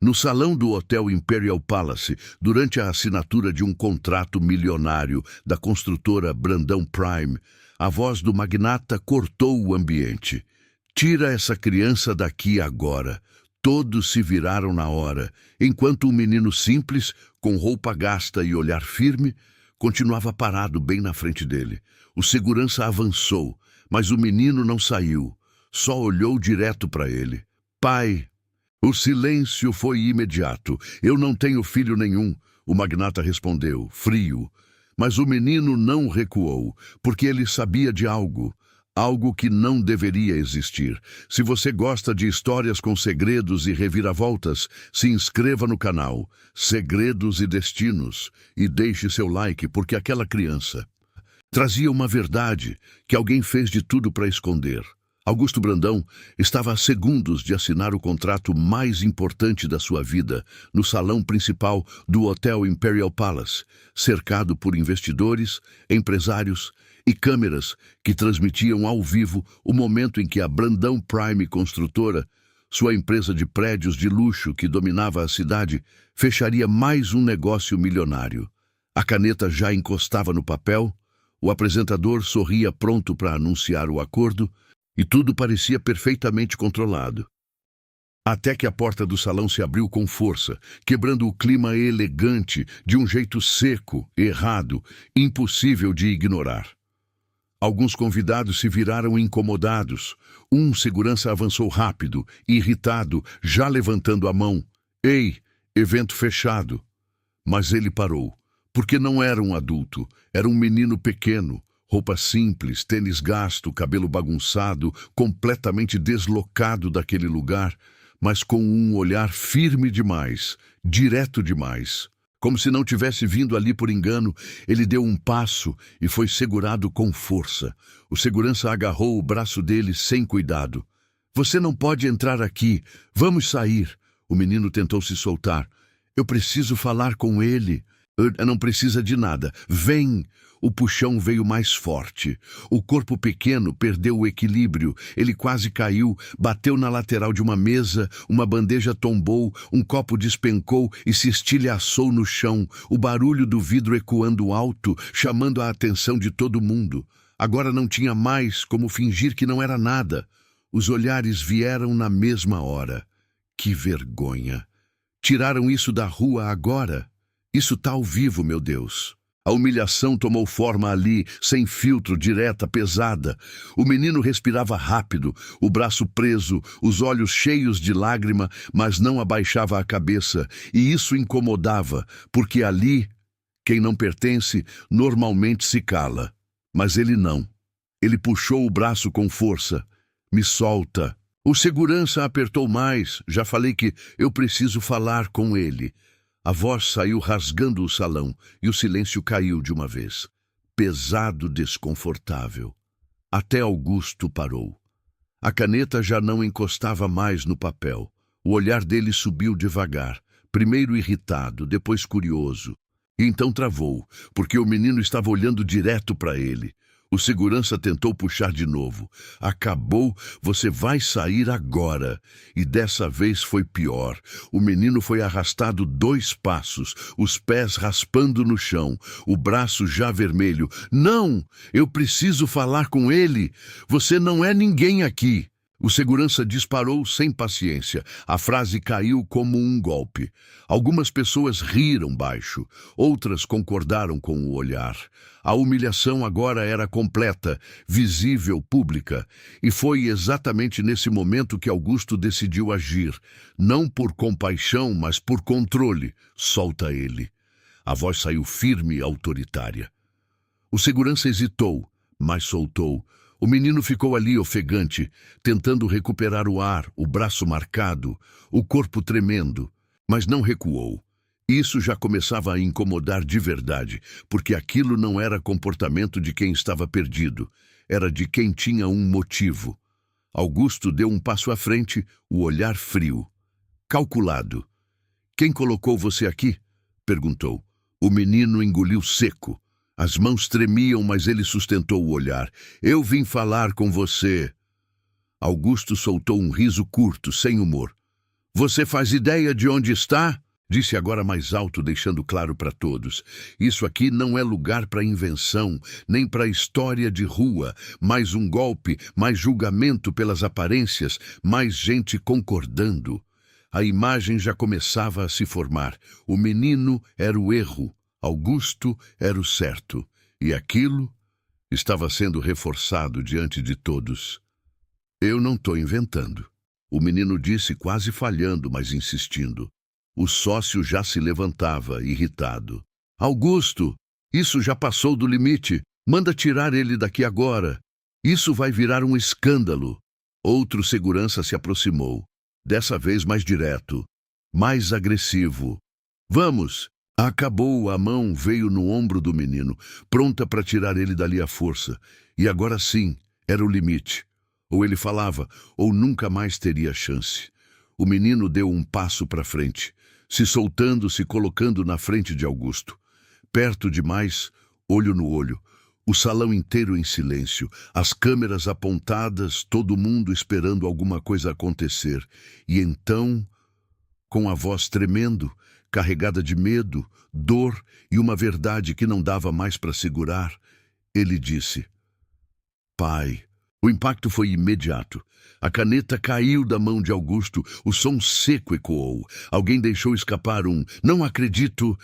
No salão do Hotel Imperial Palace, durante a assinatura de um contrato milionário da construtora Brandão Prime, a voz do magnata cortou o ambiente. Tira essa criança daqui agora. Todos se viraram na hora, enquanto um menino simples, com roupa gasta e olhar firme, continuava parado bem na frente dele. O segurança avançou, mas o menino não saiu. Só olhou direto para ele. Pai! O silêncio foi imediato. Eu não tenho filho nenhum, o magnata respondeu, frio. Mas o menino não recuou, porque ele sabia de algo. Algo que não deveria existir. Se você gosta de histórias com segredos e reviravoltas, se inscreva no canal Segredos e Destinos e deixe seu like, porque aquela criança trazia uma verdade que alguém fez de tudo para esconder. Augusto Brandão estava a segundos de assinar o contrato mais importante da sua vida no salão principal do Hotel Imperial Palace, cercado por investidores, empresários e câmeras que transmitiam ao vivo o momento em que a Brandão Prime Construtora, sua empresa de prédios de luxo que dominava a cidade, fecharia mais um negócio milionário. A caneta já encostava no papel, o apresentador sorria pronto para anunciar o acordo, e tudo parecia perfeitamente controlado. Até que a porta do salão se abriu com força, quebrando o clima elegante de um jeito seco, errado, impossível de ignorar. Alguns convidados se viraram incomodados. Um segurança avançou rápido, irritado, já levantando a mão. Ei, evento fechado. Mas ele parou, porque não era um adulto, era um menino pequeno. Roupa simples, tênis gasto, cabelo bagunçado, completamente deslocado daquele lugar, mas com um olhar firme demais, direto demais. Como se não tivesse vindo ali por engano, ele deu um passo e foi segurado com força. O segurança agarrou o braço dele sem cuidado. Você não pode entrar aqui. Vamos sair. O menino tentou se soltar. Eu preciso falar com ele. Não precisa de nada. Vem! O puxão veio mais forte. O corpo pequeno perdeu o equilíbrio. Ele quase caiu, bateu na lateral de uma mesa, uma bandeja tombou, um copo despencou e se estilhaçou no chão, o barulho do vidro ecoando alto, chamando a atenção de todo mundo. Agora não tinha mais como fingir que não era nada. Os olhares vieram na mesma hora. Que vergonha! Tiraram isso da rua agora? Isso tá ao vivo, meu Deus. A humilhação tomou forma ali, sem filtro, direta, pesada. O menino respirava rápido, o braço preso, os olhos cheios de lágrima, mas não abaixava a cabeça. E isso incomodava, porque ali, quem não pertence, normalmente se cala. Mas ele não. Ele puxou o braço com força. Me solta. O segurança apertou mais. Já falei que eu preciso falar com ele. A voz saiu rasgando o salão e o silêncio caiu de uma vez. Pesado, desconfortável. Até Augusto parou. A caneta já não encostava mais no papel. O olhar dele subiu devagar, primeiro irritado, depois curioso. E então travou, porque o menino estava olhando direto para ele. O segurança tentou puxar de novo. Acabou, você vai sair agora. E dessa vez foi pior. O menino foi arrastado 2 passos, os pés raspando no chão, o braço já vermelho. Não! Eu preciso falar com ele! Você não é ninguém aqui! O segurança disparou sem paciência. A frase caiu como um golpe. Algumas pessoas riram baixo, outras concordaram com o olhar. A humilhação agora era completa, visível, pública. E foi exatamente nesse momento que Augusto decidiu agir. Não por compaixão, mas por controle. Solta ele. A voz saiu firme e autoritária. O segurança hesitou, mas soltou. O menino ficou ali ofegante, tentando recuperar o ar, o braço marcado, o corpo tremendo, mas não recuou. Isso já começava a incomodar de verdade, porque aquilo não era comportamento de quem estava perdido, era de quem tinha um motivo. Augusto deu um passo à frente, o olhar frio. Calculado. Quem colocou você aqui? Perguntou. O menino engoliu seco. As mãos tremiam, mas ele sustentou o olhar. Eu vim falar com você. Augusto soltou um riso curto, sem humor. Você faz ideia de onde está? Disse agora mais alto, deixando claro para todos. Isso aqui não é lugar para invenção, nem para história de rua. Mais um golpe, mais julgamento pelas aparências, mais gente concordando. A imagem já começava a se formar. O menino era o erro, Augusto era o certo. E aquilo estava sendo reforçado diante de todos. Eu não estou inventando. O menino disse, quase falhando, mas insistindo. O sócio já se levantava, irritado. Augusto, isso já passou do limite. Manda tirar ele daqui agora. Isso vai virar um escândalo. Outro segurança se aproximou. Dessa vez mais direto, mais agressivo. Vamos! Acabou, a mão veio no ombro do menino, pronta para tirar ele dali à força. E agora sim, era o limite. Ou ele falava, ou nunca mais teria chance. O menino deu um passo para frente, se soltando, se colocando na frente de Augusto. Perto demais, olho no olho. O salão inteiro em silêncio, as câmeras apontadas, todo mundo esperando alguma coisa acontecer. E então, com a voz tremendo, carregada de medo, dor e uma verdade que não dava mais para segurar, ele disse: Pai. O impacto foi imediato. A caneta caiu da mão de Augusto, o som seco ecoou. Alguém deixou escapar um "não acredito".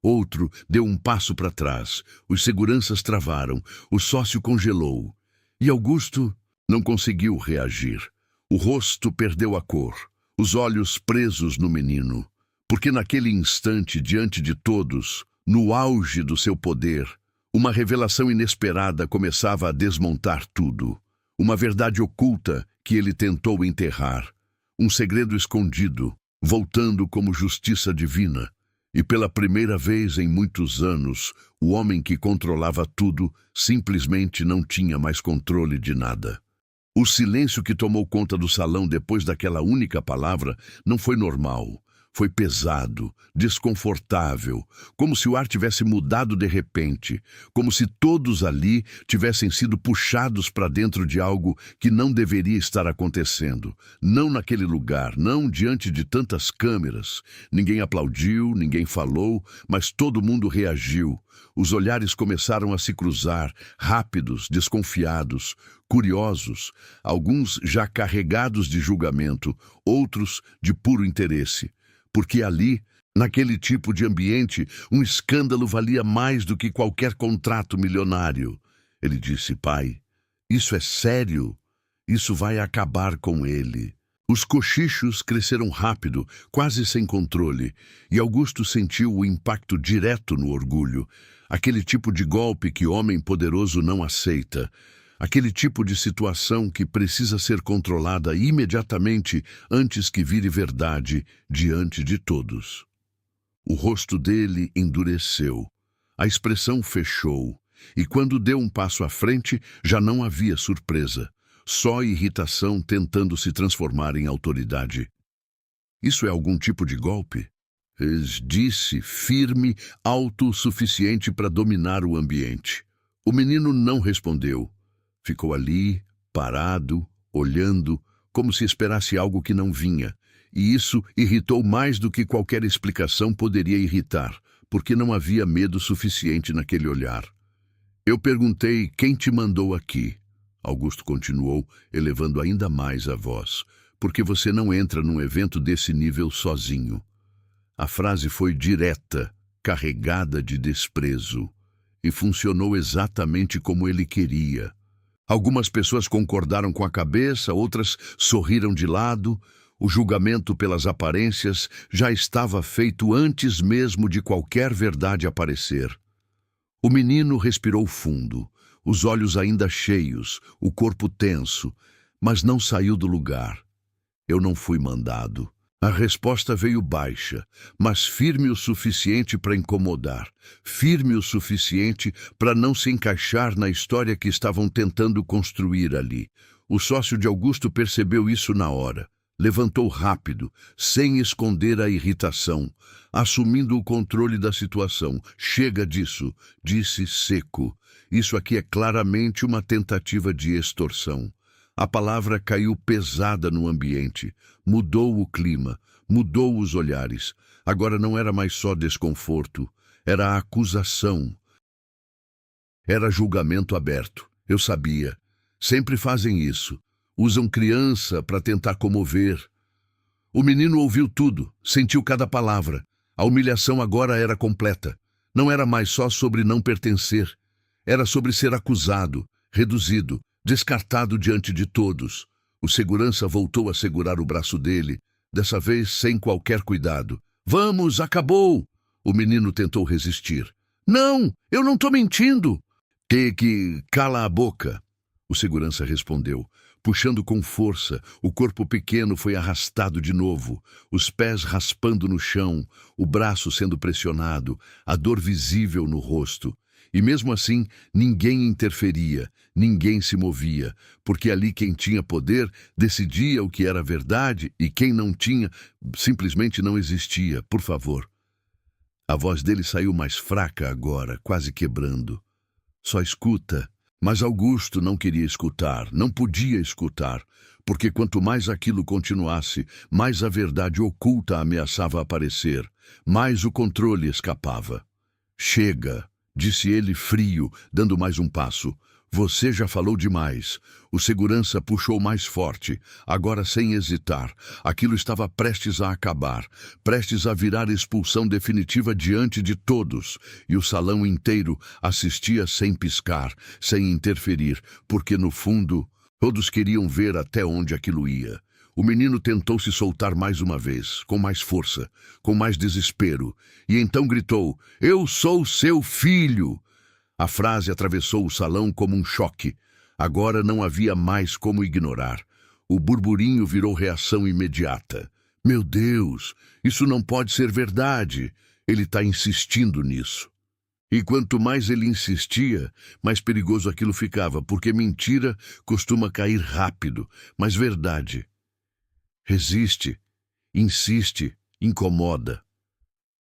Outro deu um passo para trás. Os seguranças travaram, o sócio congelou. E Augusto não conseguiu reagir. O rosto perdeu a cor, os olhos presos no menino. Porque naquele instante, diante de todos, no auge do seu poder, uma revelação inesperada começava a desmontar tudo. Uma verdade oculta que ele tentou enterrar. Um segredo escondido, voltando como justiça divina. E pela primeira vez em muitos anos, o homem que controlava tudo simplesmente não tinha mais controle de nada. O silêncio que tomou conta do salão depois daquela única palavra não foi normal. Foi pesado, desconfortável, como se o ar tivesse mudado de repente, como se todos ali tivessem sido puxados para dentro de algo que não deveria estar acontecendo. Não naquele lugar, não diante de tantas câmeras. Ninguém aplaudiu, ninguém falou, mas todo mundo reagiu. Os olhares começaram a se cruzar, rápidos, desconfiados, curiosos, alguns já carregados de julgamento, outros de puro interesse. Porque ali, naquele tipo de ambiente, um escândalo valia mais do que qualquer contrato milionário. Ele disse: Pai, isso é sério. Isso vai acabar com ele. Os cochichos cresceram rápido, quase sem controle, e Augusto sentiu o impacto direto no orgulho. Aquele tipo de golpe que homem poderoso não aceita. Aquele tipo de situação que precisa ser controlada imediatamente antes que vire verdade diante de todos. O rosto dele endureceu, a expressão fechou, e quando deu um passo à frente, já não havia surpresa, só irritação tentando se transformar em autoridade. Isso é algum tipo de golpe? Disse, firme, autossuficiente para dominar o ambiente. O menino não respondeu. Ficou ali, parado, olhando, como se esperasse algo que não vinha. E isso irritou mais do que qualquer explicação poderia irritar, porque não havia medo suficiente naquele olhar. Eu perguntei: quem te mandou aqui? Augusto continuou, elevando ainda mais a voz. Porque você não entra num evento desse nível sozinho. A frase foi direta, carregada de desprezo, e funcionou exatamente como ele queria. Algumas pessoas concordaram com a cabeça, outras sorriram de lado. O julgamento pelas aparências já estava feito antes mesmo de qualquer verdade aparecer. O menino respirou fundo, os olhos ainda cheios, o corpo tenso, mas não saiu do lugar. Eu não fui mandado. A resposta veio baixa, mas firme o suficiente para incomodar, firme o suficiente para não se encaixar na história que estavam tentando construir ali. O sócio de Augusto percebeu isso na hora. Levantou rápido, sem esconder a irritação, assumindo o controle da situação. Chega disso, disse seco. Isso aqui é claramente uma tentativa de extorsão. A palavra caiu pesada no ambiente, mudou o clima, mudou os olhares. Agora não era mais só desconforto, era acusação, era julgamento aberto. Eu sabia. Sempre fazem isso. Usam criança para tentar comover. O menino ouviu tudo, sentiu cada palavra. A humilhação agora era completa. Não era mais só sobre não pertencer. Era sobre ser acusado, reduzido, descartado diante de todos. O segurança voltou a segurar o braço dele, dessa vez sem qualquer cuidado. Vamos, acabou! O menino tentou resistir. Não, eu não estou mentindo. Cala a boca. O segurança respondeu. Puxando com força, o corpo pequeno foi arrastado de novo, os pés raspando no chão, o braço sendo pressionado, a dor visível no rosto. E mesmo assim, ninguém interferia, ninguém se movia, porque ali quem tinha poder decidia o que era verdade e quem não tinha simplesmente não existia. Por favor. A voz dele saiu mais fraca agora, quase quebrando. Só escuta. Mas Augusto não queria escutar, não podia escutar, porque quanto mais aquilo continuasse, mais a verdade oculta ameaçava aparecer, mais o controle escapava. Chega, disse ele frio, dando mais um passo. Você já falou demais. O segurança puxou mais forte, agora sem hesitar. Aquilo estava prestes a acabar, prestes a virar expulsão definitiva diante de todos. E o salão inteiro assistia sem piscar, sem interferir, porque no fundo, todos queriam ver até onde aquilo ia. O menino tentou se soltar mais uma vez, com mais força, com mais desespero, e então gritou: "Eu sou seu filho!" A frase atravessou o salão como um choque. Agora não havia mais como ignorar. O burburinho virou reação imediata. Meu Deus, isso não pode ser verdade. Ele está insistindo nisso. E quanto mais ele insistia, mais perigoso aquilo ficava, porque mentira costuma cair rápido, mas verdade resiste, insiste, incomoda.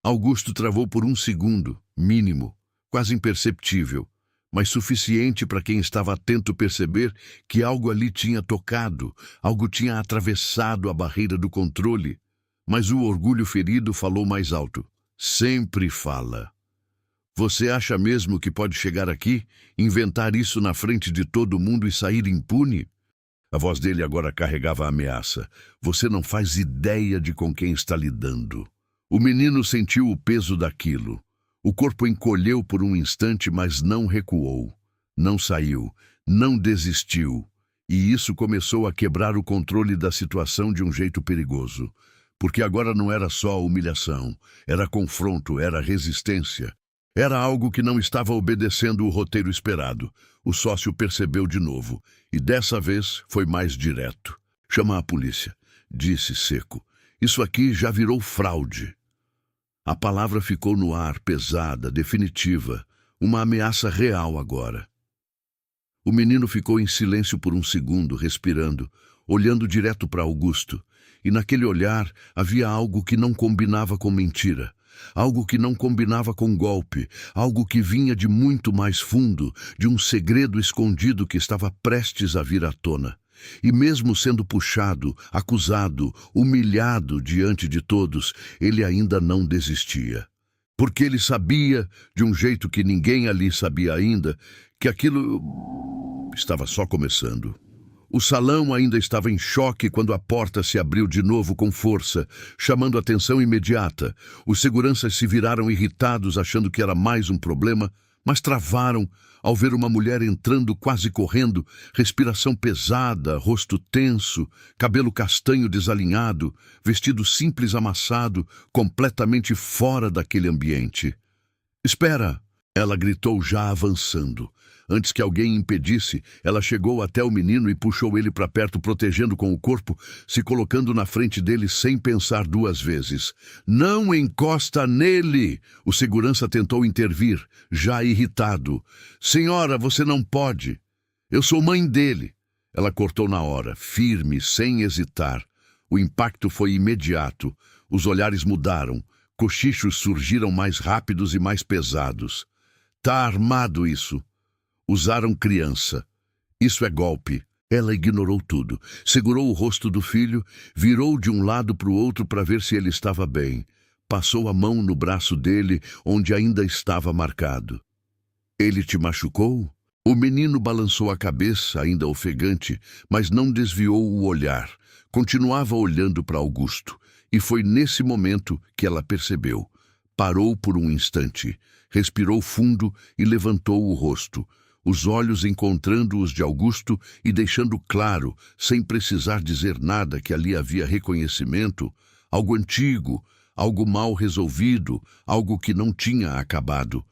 Augusto travou por um segundo, mínimo, quase imperceptível, mas suficiente para quem estava atento perceber que algo ali tinha tocado, algo tinha atravessado a barreira do controle. Mas o orgulho ferido falou mais alto. Sempre fala. Você acha mesmo que pode chegar aqui, inventar isso na frente de todo mundo e sair impune? A voz dele agora carregava a ameaça. Você não faz ideia de com quem está lidando. O menino sentiu o peso daquilo. O corpo encolheu por um instante, mas não recuou. Não saiu, não desistiu. E isso começou a quebrar o controle da situação de um jeito perigoso. Porque agora não era só humilhação, era confronto, era resistência. Era algo que não estava obedecendo o roteiro esperado. O sócio percebeu de novo, e dessa vez foi mais direto. Chama a polícia, disse seco. Isso aqui já virou fraude. A palavra ficou no ar, pesada, definitiva, uma ameaça real agora. O menino ficou em silêncio por um segundo, respirando, olhando direto para Augusto, e naquele olhar havia algo que não combinava com mentira, algo que não combinava com golpe, algo que vinha de muito mais fundo, de um segredo escondido que estava prestes a vir à tona. E mesmo sendo puxado, acusado, humilhado diante de todos, ele ainda não desistia. Porque ele sabia, de um jeito que ninguém ali sabia ainda, que aquilo estava só começando. O salão ainda estava em choque quando a porta se abriu de novo com força, chamando atenção imediata. Os seguranças se viraram irritados, achando que era mais um problema, mas travaram ao ver uma mulher entrando quase correndo, respiração pesada, rosto tenso, cabelo castanho desalinhado, vestido simples amassado, completamente fora daquele ambiente. "Espera!" ela gritou já avançando. Antes que alguém impedisse, ela chegou até o menino e puxou ele para perto, protegendo com o corpo, se colocando na frente dele sem pensar duas vezes. "Não encosta nele!" O segurança tentou intervir, já irritado. "Senhora, você não pode. Eu sou mãe dele." Ela cortou na hora, firme, sem hesitar. O impacto foi imediato. Os olhares mudaram. Cochichos surgiram mais rápidos e mais pesados. "Tá armado isso. Usaram criança. Isso é golpe. Ela ignorou tudo, segurou o rosto do filho, virou de um lado para o outro para ver se ele estava bem. Passou a mão no braço dele, onde ainda estava marcado. Ele te machucou? O menino balançou a cabeça, ainda ofegante, mas não desviou o olhar. Continuava olhando para Augusto, e foi nesse momento que ela percebeu. Parou por um instante, respirou fundo e levantou o rosto, os olhos encontrando os de Augusto e deixando claro, sem precisar dizer nada, que ali havia reconhecimento, algo antigo, algo mal resolvido, algo que não tinha acabado.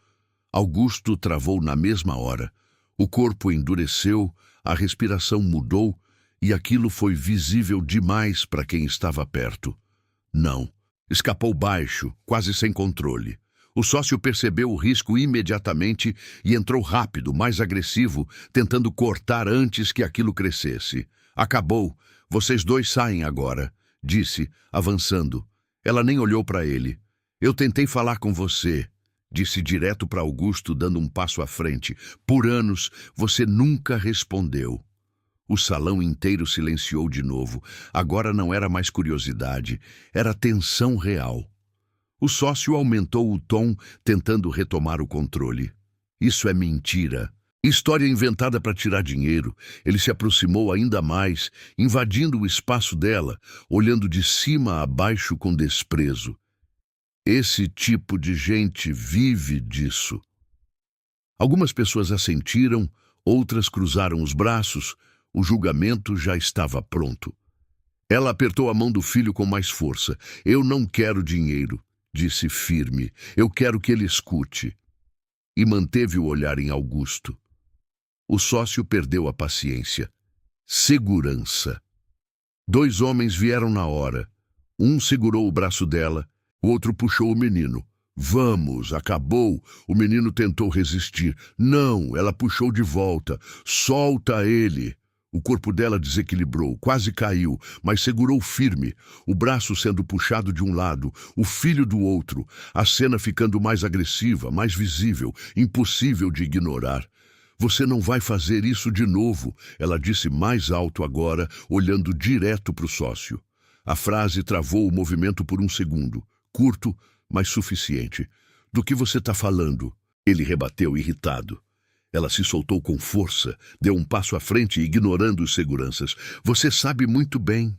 Augusto travou na mesma hora. O corpo endureceu, a respiração mudou, e aquilo foi visível demais para quem estava perto. Não. Escapou baixo, quase sem controle. O sócio percebeu o risco imediatamente e entrou rápido, mais agressivo, tentando cortar antes que aquilo crescesse. Acabou. Vocês dois saem agora, disse, avançando. Ela nem olhou para ele. Eu tentei falar com você, disse direto para Augusto, dando um passo à frente. Por anos, você nunca respondeu. O salão inteiro silenciou de novo. Agora não era mais curiosidade, era tensão real. O sócio aumentou o tom, tentando retomar o controle. Isso é mentira. História inventada para tirar dinheiro. Ele se aproximou ainda mais, invadindo o espaço dela, olhando de cima a baixo com desprezo. Esse tipo de gente vive disso. Algumas pessoas assentiram, outras cruzaram os braços. O julgamento já estava pronto. Ela apertou a mão do filho com mais força. Eu não quero dinheiro, disse firme. Eu quero que ele escute. E manteve o olhar em Augusto. O sócio perdeu a paciência. Segurança. Dois homens vieram na hora. Um segurou o braço dela, o outro puxou o menino. Vamos, acabou. O menino tentou resistir. Não, ela puxou de volta. Solta ele. O corpo dela desequilibrou, quase caiu, mas segurou firme, o braço sendo puxado de um lado, o filho do outro, a cena ficando mais agressiva, mais visível, impossível de ignorar. Você não vai fazer isso de novo, ela disse mais alto agora, olhando direto para o sócio. A frase travou o movimento por um segundo, curto, mas suficiente. Do que você está falando? Ele rebateu irritado. Ela se soltou com força, deu um passo à frente, ignorando os seguranças. Você sabe muito bem.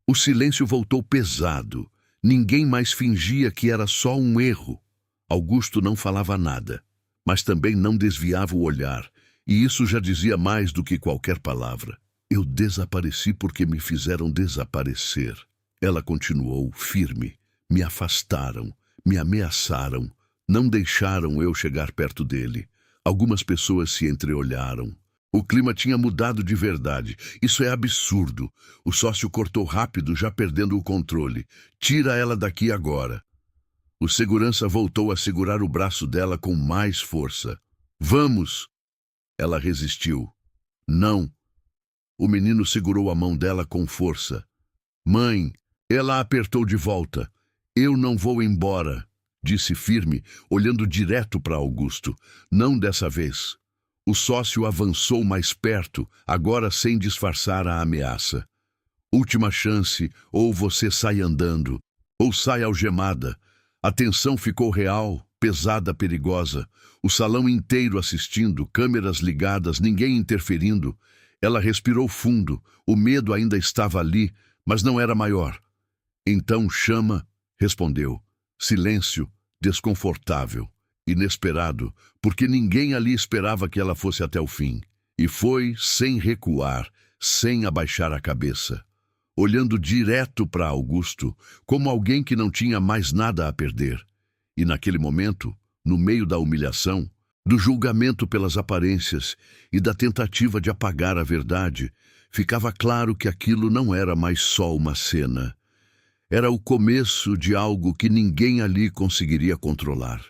O silêncio voltou pesado. Ninguém mais fingia que era só um erro. Augusto não falava nada, mas também não desviava o olhar, e isso já dizia mais do que qualquer palavra. Eu desapareci porque me fizeram desaparecer. Ela continuou, firme. Me afastaram, me ameaçaram, não deixaram eu chegar perto dele. Algumas pessoas se entreolharam. O clima tinha mudado de verdade. Isso é absurdo. O sócio cortou rápido, já perdendo o controle. Tira ela daqui agora. O segurança voltou a segurar o braço dela com mais força. Vamos! Ela resistiu. Não. O menino segurou a mão dela com força. Mãe! Ela a apertou de volta. Eu não vou embora, disse firme, olhando direto para Augusto. Não dessa vez. O sócio avançou mais perto, agora sem disfarçar a ameaça. Última chance, ou você sai andando, ou sai algemada. A tensão ficou real, pesada, perigosa. O salão inteiro assistindo, câmeras ligadas, ninguém interferindo. Ela respirou fundo, o medo ainda estava ali, mas não era maior. Então chama, respondeu. Silêncio, desconfortável, inesperado, porque ninguém ali esperava que ela fosse até o fim. E foi sem recuar, sem abaixar a cabeça, olhando direto para Augusto, como alguém que não tinha mais nada a perder. E naquele momento, no meio da humilhação, do julgamento pelas aparências e da tentativa de apagar a verdade, ficava claro que aquilo não era mais só uma cena. Era o começo de algo que ninguém ali conseguiria controlar.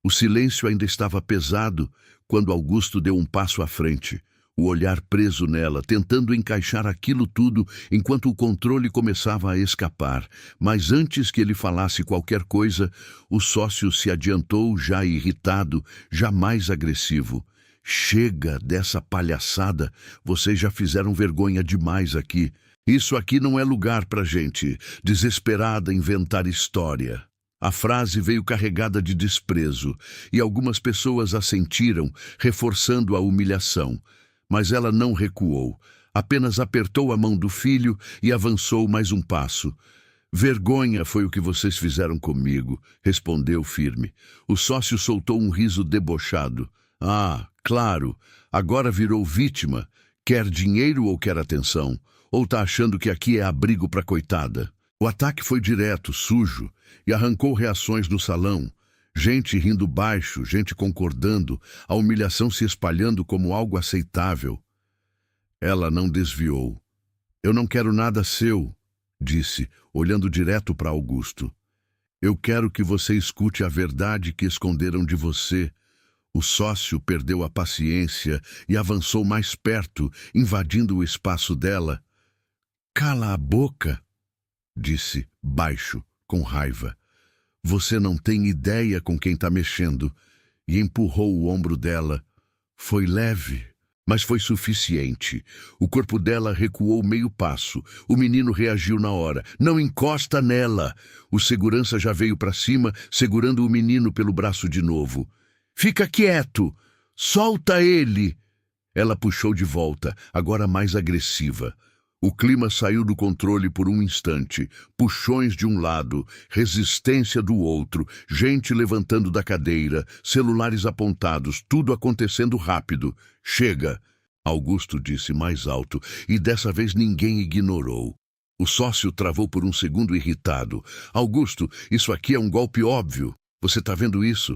O silêncio ainda estava pesado quando Augusto deu um passo à frente, o olhar preso nela, tentando encaixar aquilo tudo enquanto o controle começava a escapar. Mas antes que ele falasse qualquer coisa, o sócio se adiantou, já irritado, já mais agressivo. Chega dessa palhaçada, vocês já fizeram vergonha demais aqui. Isso aqui não é lugar pra gente desesperada inventar história. A frase veio carregada de desprezo, e algumas pessoas assentiram, reforçando a humilhação. Mas ela não recuou, apenas apertou a mão do filho e avançou mais um passo. Vergonha foi o que vocês fizeram comigo, respondeu firme. O sócio soltou um riso debochado. Ah, claro, agora virou vítima. Quer dinheiro ou quer atenção? Ou tá achando que aqui é abrigo pra coitada? O ataque foi direto, sujo, e arrancou reações no salão. Gente rindo baixo, gente concordando, a humilhação se espalhando como algo aceitável. Ela não desviou. Eu não quero nada seu, disse, olhando direto para Augusto. Eu quero que você escute a verdade que esconderam de você. O sócio perdeu a paciência e avançou mais perto, invadindo o espaço dela. Cala a boca, disse, baixo, com raiva. Você não tem ideia com quem está mexendo. E empurrou o ombro dela. Foi leve, mas foi suficiente. O corpo dela recuou meio passo. O menino reagiu na hora. Não encosta nela! O segurança já veio para cima, segurando o menino pelo braço de novo. Fica quieto! Solta ele! Ela puxou de volta, agora mais agressiva. O clima saiu do controle por um instante. Puxões de um lado, resistência do outro, gente levantando da cadeira, celulares apontados, tudo acontecendo rápido. Chega! Augusto disse mais alto, e dessa vez ninguém ignorou. O sócio travou por um segundo irritado. Augusto, isso aqui é um golpe óbvio. Você tá vendo isso?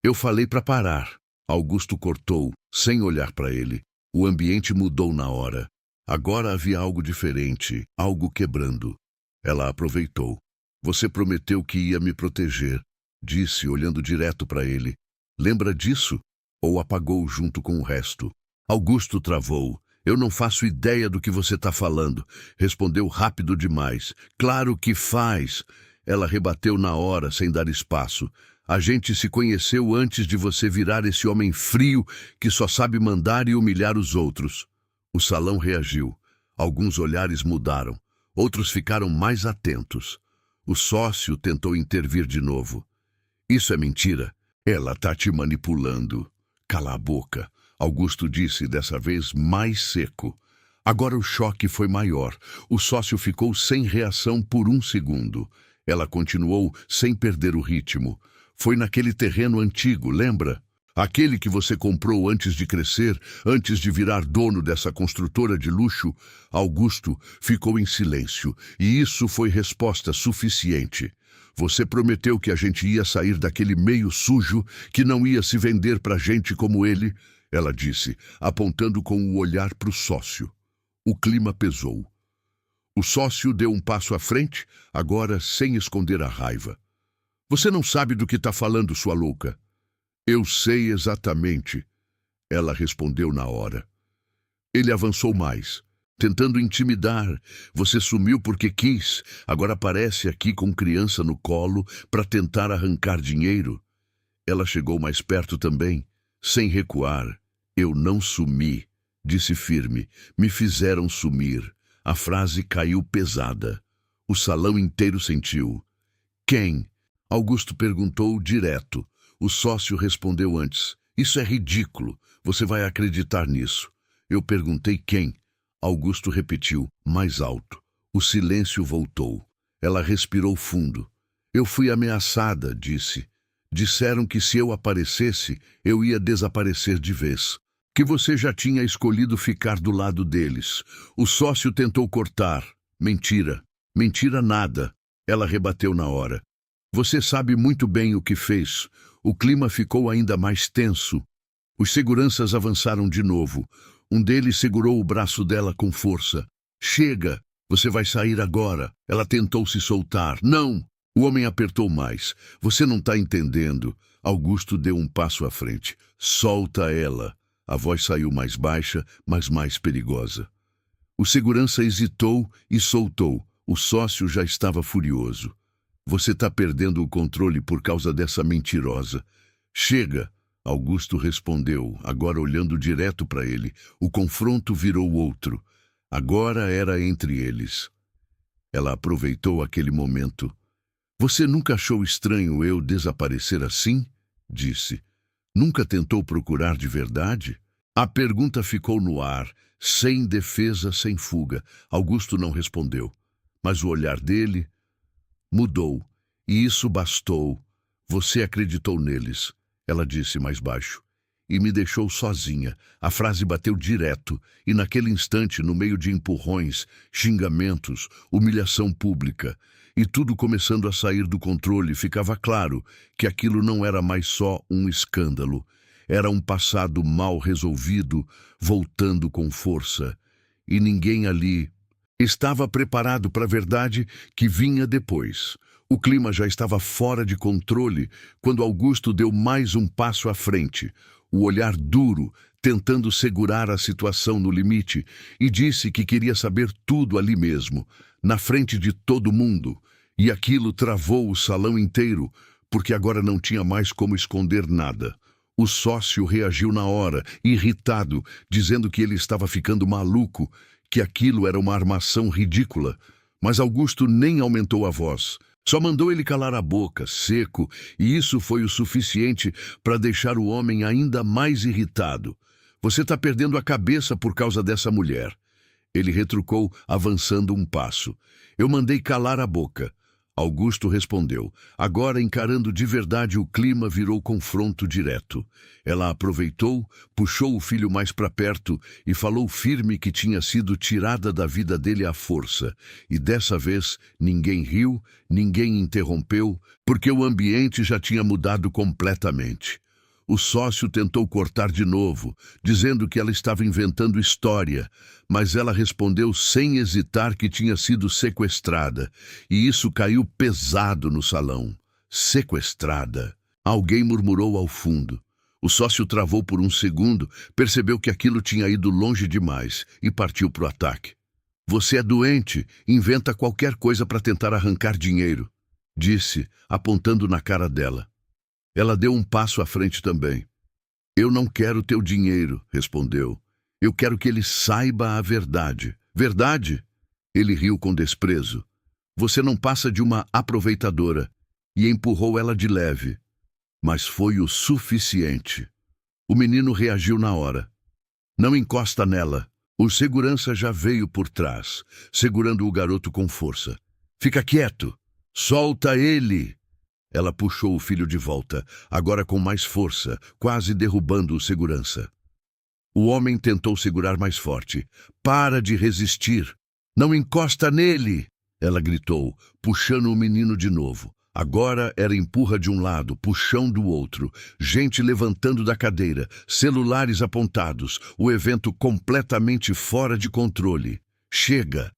Eu falei para parar. Augusto cortou, sem olhar para ele. O ambiente mudou na hora. Agora havia algo diferente, algo quebrando. Ela aproveitou. Você prometeu que ia me proteger, disse, olhando direto para ele. Lembra disso? Ou apagou junto com o resto? Augusto travou. Eu não faço ideia do que você está falando, respondeu rápido demais. Claro que faz. Ela rebateu na hora, sem dar espaço. A gente se conheceu antes de você virar esse homem frio que só sabe mandar e humilhar os outros. O salão reagiu. Alguns olhares mudaram. Outros ficaram mais atentos. O sócio tentou intervir de novo. Isso é mentira. Ela tá te manipulando. Cala a boca. Augusto disse, dessa vez mais seco. Agora o choque foi maior. O sócio ficou sem reação por um segundo. Ela continuou sem perder o ritmo. Foi naquele terreno antigo, lembra? Aquele que você comprou antes de crescer, antes de virar dono dessa construtora de luxo. Augusto ficou em silêncio, e isso foi resposta suficiente. Você prometeu que a gente ia sair daquele meio sujo, que não ia se vender pra gente como ele, ela disse, apontando com o olhar pro sócio. O clima pesou. O sócio deu um passo à frente, agora sem esconder a raiva. Você não sabe do que está falando, sua louca. Eu sei exatamente, ela respondeu na hora. Ele avançou mais, tentando intimidar. Você sumiu porque quis, agora aparece aqui com criança no colo para tentar arrancar dinheiro. Ela chegou mais perto também, sem recuar. Eu não sumi, disse firme. Me fizeram sumir. A frase caiu pesada. O salão inteiro sentiu. Quem? Augusto perguntou direto. O sócio respondeu antes. Isso é ridículo. Você vai acreditar nisso. Eu perguntei quem. Augusto repetiu, mais alto. O silêncio voltou. Ela respirou fundo. Eu fui ameaçada, disse. Disseram que se eu aparecesse, eu ia desaparecer de vez. Que você já tinha escolhido ficar do lado deles. O sócio tentou cortar. Mentira. Mentira nada. Ela rebateu na hora. Você sabe muito bem o que fez. O clima ficou ainda mais tenso. Os seguranças avançaram de novo. Um deles segurou o braço dela com força. Chega! Você vai sair agora. Ela tentou se soltar. Não! O homem apertou mais. Você não está entendendo. Augusto deu um passo à frente. Solta ela. A voz saiu mais baixa, mas mais perigosa. O segurança hesitou e soltou. O sócio já estava furioso. Você está perdendo o controle por causa dessa mentirosa. Chega! Augusto respondeu, agora olhando direto para ele. O confronto virou outro. Agora era entre eles. Ela aproveitou aquele momento. Você nunca achou estranho eu desaparecer assim? Disse. Nunca tentou procurar de verdade? A pergunta ficou no ar, sem defesa, sem fuga. Augusto não respondeu. Mas o olhar dele mudou. E isso bastou. Você acreditou neles. Ela disse mais baixo. E me deixou sozinha. A frase bateu direto, e naquele instante, no meio de empurrões, xingamentos, humilhação pública, e tudo começando a sair do controle, ficava claro que aquilo não era mais só um escândalo. Era um passado mal resolvido, voltando com força. E ninguém ali estava preparado para a verdade que vinha depois. O clima já estava fora de controle quando Augusto deu mais um passo à frente, o olhar duro, tentando segurar a situação no limite, e disse que queria saber tudo ali mesmo, na frente de todo mundo. E aquilo travou o salão inteiro, porque agora não tinha mais como esconder nada. O sócio reagiu na hora, irritado, dizendo que ele estava ficando maluco, que aquilo era uma armação ridícula. Mas Augusto nem aumentou a voz. Só mandou ele calar a boca, seco, e isso foi o suficiente para deixar o homem ainda mais irritado. Você está perdendo a cabeça por causa dessa mulher. Ele retrucou, avançando um passo. Eu mandei calar a boca. Augusto respondeu. Agora, encarando de verdade o clima, virou confronto direto. Ela aproveitou, puxou o filho mais para perto e falou firme que tinha sido tirada da vida dele à força. E dessa vez, ninguém riu, ninguém interrompeu, porque o ambiente já tinha mudado completamente. O sócio tentou cortar de novo, dizendo que ela estava inventando história, mas ela respondeu sem hesitar que tinha sido sequestrada, e isso caiu pesado no salão. Sequestrada. Alguém murmurou ao fundo. O sócio travou por um segundo, percebeu que aquilo tinha ido longe demais e partiu para o ataque. Você é doente, inventa qualquer coisa para tentar arrancar dinheiro, disse, apontando na cara dela. Ela deu um passo à frente também. Eu não quero teu dinheiro, respondeu. Eu quero que ele saiba a verdade. Verdade? Ele riu com desprezo. Você não passa de uma aproveitadora. E empurrou ela de leve. Mas foi o suficiente. O menino reagiu na hora. Não encosta nela. O segurança já veio por trás, segurando o garoto com força. Fica quieto. Solta ele. Ela puxou o filho de volta, agora com mais força, quase derrubando o segurança. O homem tentou segurar mais forte. Para de resistir. Não encosta nele! Ela gritou, puxando o menino de novo. Agora era empurra de um lado, puxão do outro, gente levantando da cadeira, celulares apontados, o evento completamente fora de controle. Chega!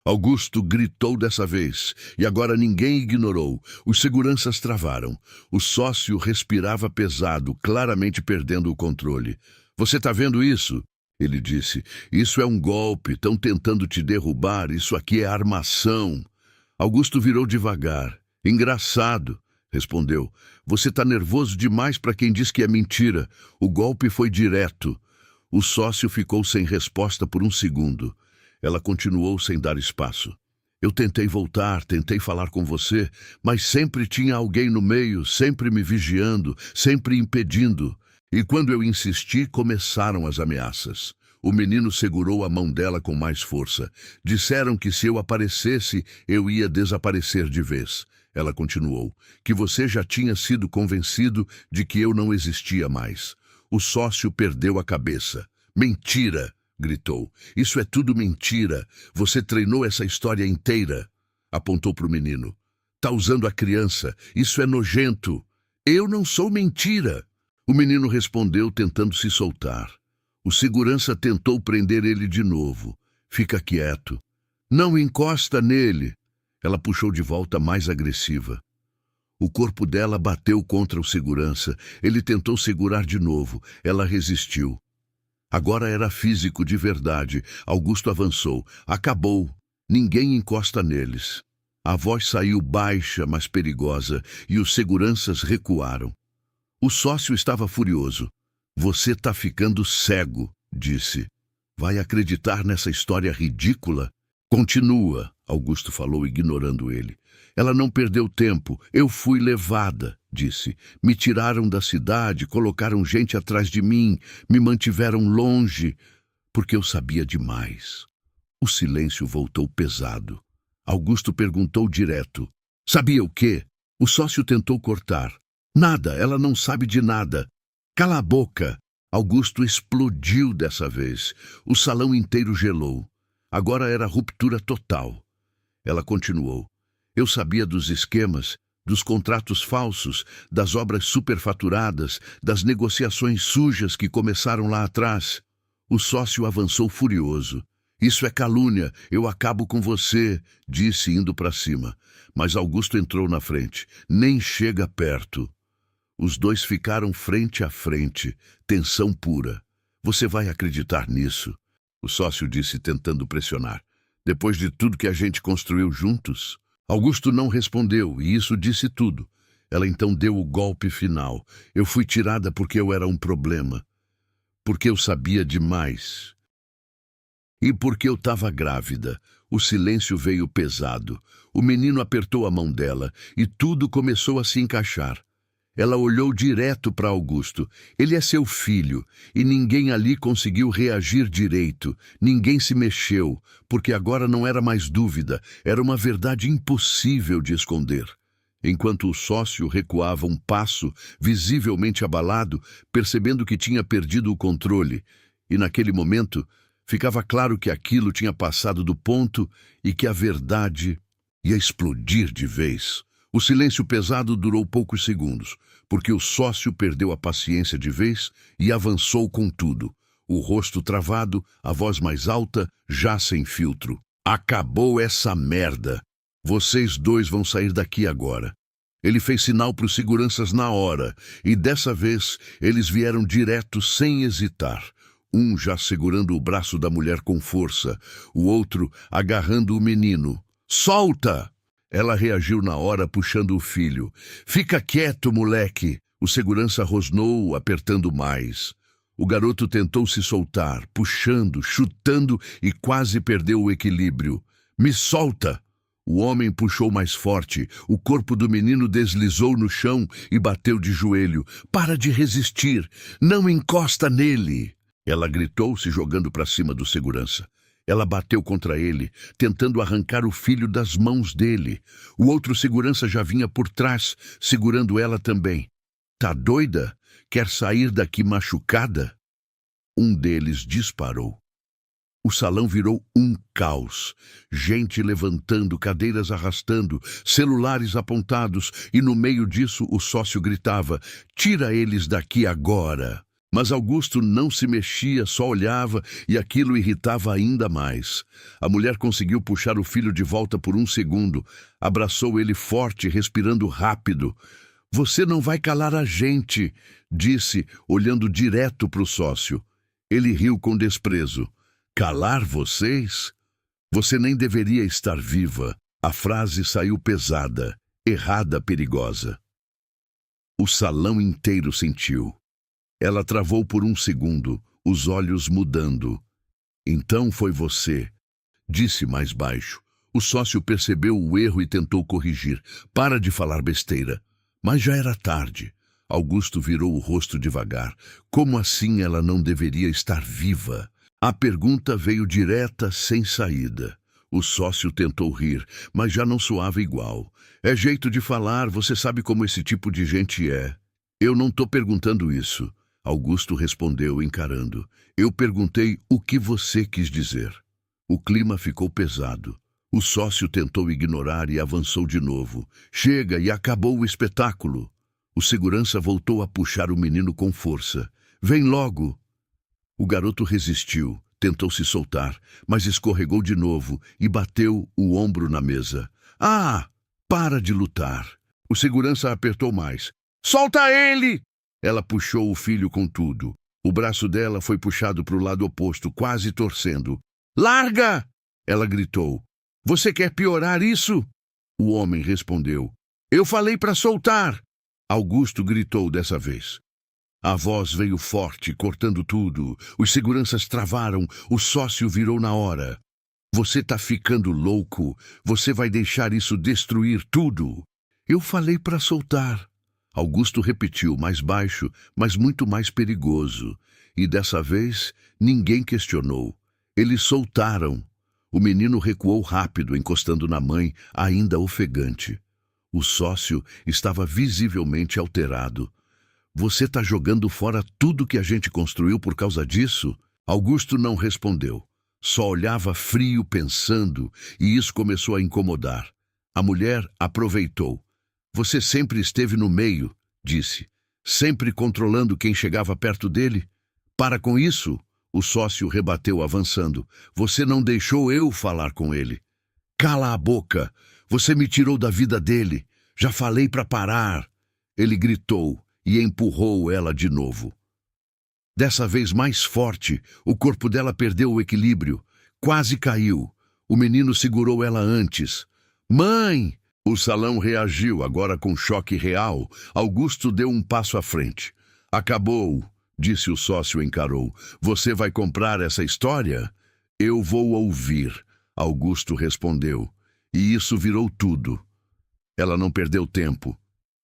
Augusto gritou dessa vez, e agora ninguém ignorou. Os seguranças travaram. O sócio respirava pesado, claramente perdendo o controle. Você está vendo isso? Ele disse. Isso é um golpe, estão tentando te derrubar, isso aqui é armação. Augusto virou devagar. Engraçado, respondeu. Você está nervoso demais para quem diz que é mentira. O golpe foi direto. O sócio ficou sem resposta por um segundo. Ela continuou sem dar espaço. Eu tentei voltar, tentei falar com você, mas sempre tinha alguém no meio, sempre me vigiando, sempre impedindo. E quando eu insisti, começaram as ameaças. O menino segurou a mão dela com mais força. Disseram que se eu aparecesse, eu ia desaparecer de vez. Ela continuou, que você já tinha sido convencido de que eu não existia mais. O sócio perdeu a cabeça. Mentira! Gritou. Isso é tudo mentira. Você treinou essa história inteira. Apontou para o menino. Tá usando a criança. Isso é nojento. Eu não sou mentira. O menino respondeu tentando se soltar. O segurança tentou prender ele de novo. Fica quieto. Não encosta nele. Ela puxou de volta mais agressiva. O corpo dela bateu contra o segurança. Ele tentou segurar de novo. Ela resistiu. Agora era físico de verdade. Augusto avançou. Acabou. Ninguém encosta neles. A voz saiu baixa, mas perigosa, e os seguranças recuaram. O sócio estava furioso. Você tá ficando cego, disse. Vai acreditar nessa história ridícula? Continua, Augusto falou, ignorando ele. Ela não perdeu tempo. Eu fui levada, disse. Me tiraram da cidade, colocaram gente atrás de mim, me mantiveram longe, porque eu sabia demais. O silêncio voltou pesado. Augusto perguntou direto. Sabia o quê? O sócio tentou cortar. Nada, ela não sabe de nada. Cala a boca! Augusto explodiu dessa vez. O salão inteiro gelou. Agora era ruptura total. Ela continuou. Eu sabia dos esquemas, dos contratos falsos, das obras superfaturadas, das negociações sujas que começaram lá atrás. O sócio avançou furioso. Isso é calúnia, eu acabo com você, disse indo para cima. Mas Augusto entrou na frente. Nem chega perto. Os dois ficaram frente a frente, tensão pura. Você vai acreditar nisso? O sócio disse, tentando pressionar. Depois de tudo que a gente construiu juntos? Augusto não respondeu, e isso disse tudo. Ela então deu o golpe final. Eu fui tirada porque eu era um problema. Porque eu sabia demais. E porque eu estava grávida. O silêncio veio pesado. O menino apertou a mão dela, e tudo começou a se encaixar. Ela olhou direto para Augusto. Ele é seu filho, e ninguém ali conseguiu reagir direito. Ninguém se mexeu, porque agora não era mais dúvida, era uma verdade impossível de esconder. Enquanto o sócio recuava um passo, visivelmente abalado, percebendo que tinha perdido o controle, e naquele momento ficava claro que aquilo tinha passado do ponto e que a verdade ia explodir de vez. O silêncio pesado durou poucos segundos, porque o sócio perdeu a paciência de vez e avançou com tudo. O rosto travado, a voz mais alta, já sem filtro. Acabou essa merda. Vocês dois vão sair daqui agora. Ele fez sinal para os seguranças na hora, e dessa vez eles vieram direto sem hesitar. Um já segurando o braço da mulher com força, o outro agarrando o menino. Solta! Ela reagiu na hora, puxando o filho. Fica quieto, moleque! O segurança rosnou, apertando mais. O garoto tentou se soltar, puxando, chutando e quase perdeu o equilíbrio. Me solta! O homem puxou mais forte. O corpo do menino deslizou no chão e bateu de joelho. Para de resistir! Não encosta nele! Ela gritou, se jogando para cima do segurança. Ela bateu contra ele, tentando arrancar o filho das mãos dele. O outro segurança já vinha por trás, segurando ela também. Tá doida? Quer sair daqui machucada? Um deles disparou. O salão virou um caos. Gente levantando, cadeiras arrastando, celulares apontados, e no meio disso o sócio gritava: "Tira eles daqui agora!" Mas Augusto não se mexia, só olhava, e aquilo irritava ainda mais. A mulher conseguiu puxar o filho de volta por um segundo. Abraçou ele forte, respirando rápido. "Você não vai calar a gente", disse, olhando direto para o sócio. Ele riu com desprezo. "Calar vocês? Você nem deveria estar viva." A frase saiu pesada, errada, perigosa. O salão inteiro sentiu. Ela travou por um segundo, os olhos mudando. "Então foi você", disse mais baixo. O sócio percebeu o erro e tentou corrigir. "Para de falar besteira." Mas já era tarde. Augusto virou o rosto devagar. Como assim ela não deveria estar viva? A pergunta veio direta, sem saída. O sócio tentou rir, mas já não soava igual. "É jeito de falar, você sabe como esse tipo de gente é." "Eu não tô perguntando isso." Augusto respondeu, encarando. "Eu perguntei o que você quis dizer." O clima ficou pesado. O sócio tentou ignorar e avançou de novo. "Chega, e acabou o espetáculo." O segurança voltou a puxar o menino com força. "Vem logo." O garoto resistiu, tentou se soltar, mas escorregou de novo e bateu o ombro na mesa. "Ah, para de lutar." O segurança apertou mais. "Solta ele!" Ela puxou o filho com tudo. O braço dela foi puxado para o lado oposto, quase torcendo. "Larga!" Ela gritou. "Você quer piorar isso?" O homem respondeu. "Eu falei para soltar." Augusto gritou dessa vez. A voz veio forte, cortando tudo. Os seguranças travaram, o sócio virou na hora. Você tá ficando louco. Você vai deixar isso destruir tudo. Eu falei para soltar. Augusto repetiu, mais baixo, mas muito mais perigoso. E dessa vez, ninguém questionou. Eles soltaram. O menino recuou rápido, encostando na mãe, ainda ofegante. O sócio estava visivelmente alterado. Você tá jogando fora tudo que a gente construiu por causa disso? Augusto não respondeu. Só olhava frio, pensando, e isso começou a incomodar. A mulher aproveitou. Você sempre esteve no meio, disse. Sempre controlando quem chegava perto dele. Para com isso, o sócio rebateu avançando. Você não deixou eu falar com ele. Cala a boca. Você me tirou da vida dele. Já falei para parar. Ele gritou e empurrou ela de novo. Dessa vez mais forte, o corpo dela perdeu o equilíbrio. Quase caiu. O menino segurou ela antes. Mãe! O salão reagiu, agora com choque real. Augusto deu um passo à frente. Acabou, disse o sócio e encarou. Você vai comprar essa história? Eu vou ouvir, Augusto respondeu. E isso virou tudo. Ela não perdeu tempo.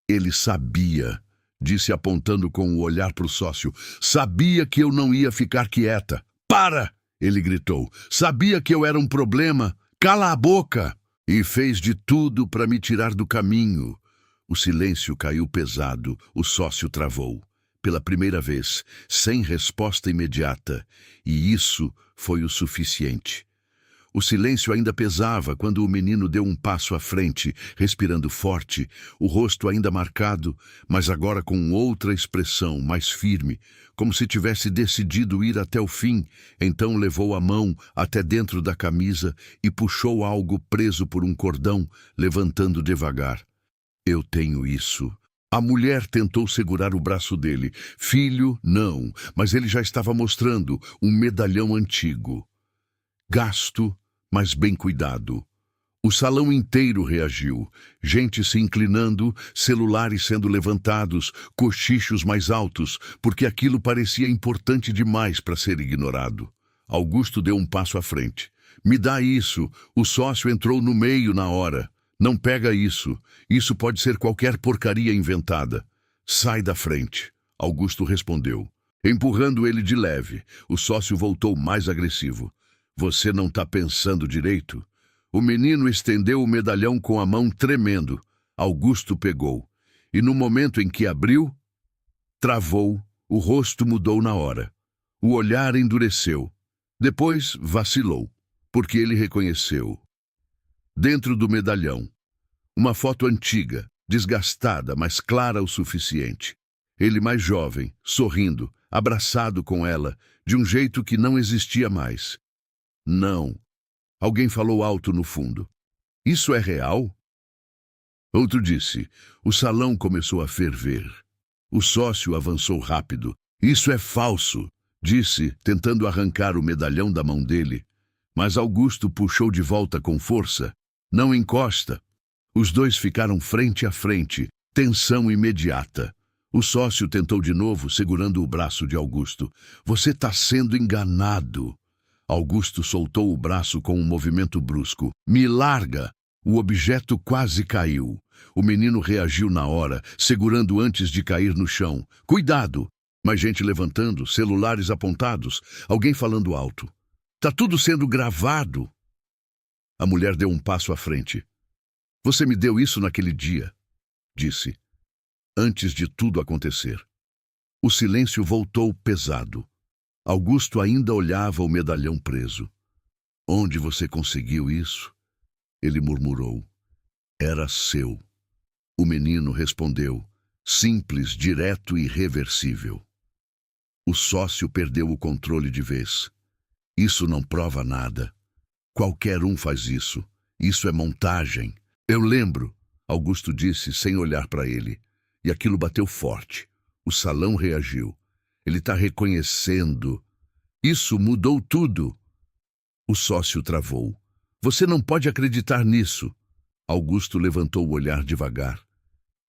Ele sabia, disse apontando com o olhar para o sócio. Sabia que eu não ia ficar quieta. Para! Ele gritou. Sabia que eu era um problema. Cala a boca! E fez de tudo para me tirar do caminho. O silêncio caiu pesado. O sócio travou. Pela primeira vez, sem resposta imediata. E isso foi o suficiente. O silêncio ainda pesava quando o menino deu um passo à frente, respirando forte, o rosto ainda marcado, mas agora com outra expressão, mais firme, como se tivesse decidido ir até o fim. Então levou a mão até dentro da camisa e puxou algo preso por um cordão, levantando devagar. Eu tenho isso. A mulher tentou segurar o braço dele. Filho, não, mas ele já estava mostrando um medalhão antigo. Gasto, mas bem cuidado. O salão inteiro reagiu. Gente se inclinando, celulares sendo levantados, cochichos mais altos, porque aquilo parecia importante demais para ser ignorado. Augusto deu um passo à frente. Me dá isso. O sócio entrou no meio na hora. Não pega isso. Isso pode ser qualquer porcaria inventada. Sai da frente. Augusto respondeu. Empurrando ele de leve, o sócio voltou mais agressivo. Você não está pensando direito? O menino estendeu o medalhão com a mão tremendo. Augusto pegou. E no momento em que abriu, travou, o rosto mudou na hora. O olhar endureceu. Depois vacilou, porque ele reconheceu. Dentro do medalhão, uma foto antiga, desgastada, mas clara o suficiente. Ele mais jovem, sorrindo, abraçado com ela, de um jeito que não existia mais. Não. Alguém falou alto no fundo. Isso é real? Outro disse. O salão começou a ferver. O sócio avançou rápido. Isso é falso, disse, tentando arrancar o medalhão da mão dele. Mas Augusto puxou de volta com força. Não encosta. Os dois ficaram frente a frente, tensão imediata. O sócio tentou de novo, segurando o braço de Augusto. Você está sendo enganado. Augusto soltou o braço com um movimento brusco. Me larga! O objeto quase caiu. O menino reagiu na hora, segurando antes de cair no chão. Cuidado! Mais gente levantando, celulares apontados, alguém falando alto. Tá tudo sendo gravado. A mulher deu um passo à frente. Você me deu isso naquele dia, disse, antes de tudo acontecer. O silêncio voltou pesado. Augusto ainda olhava o medalhão preso. Onde você conseguiu isso? Ele murmurou. Era seu. O menino respondeu, simples, direto e irreversível. O sócio perdeu o controle de vez. Isso não prova nada. Qualquer um faz isso. Isso é montagem. Eu lembro, Augusto disse sem olhar para ele. E aquilo bateu forte. O salão reagiu. Ele está reconhecendo. Isso mudou tudo. O sócio travou. Você não pode acreditar nisso. Augusto levantou o olhar devagar.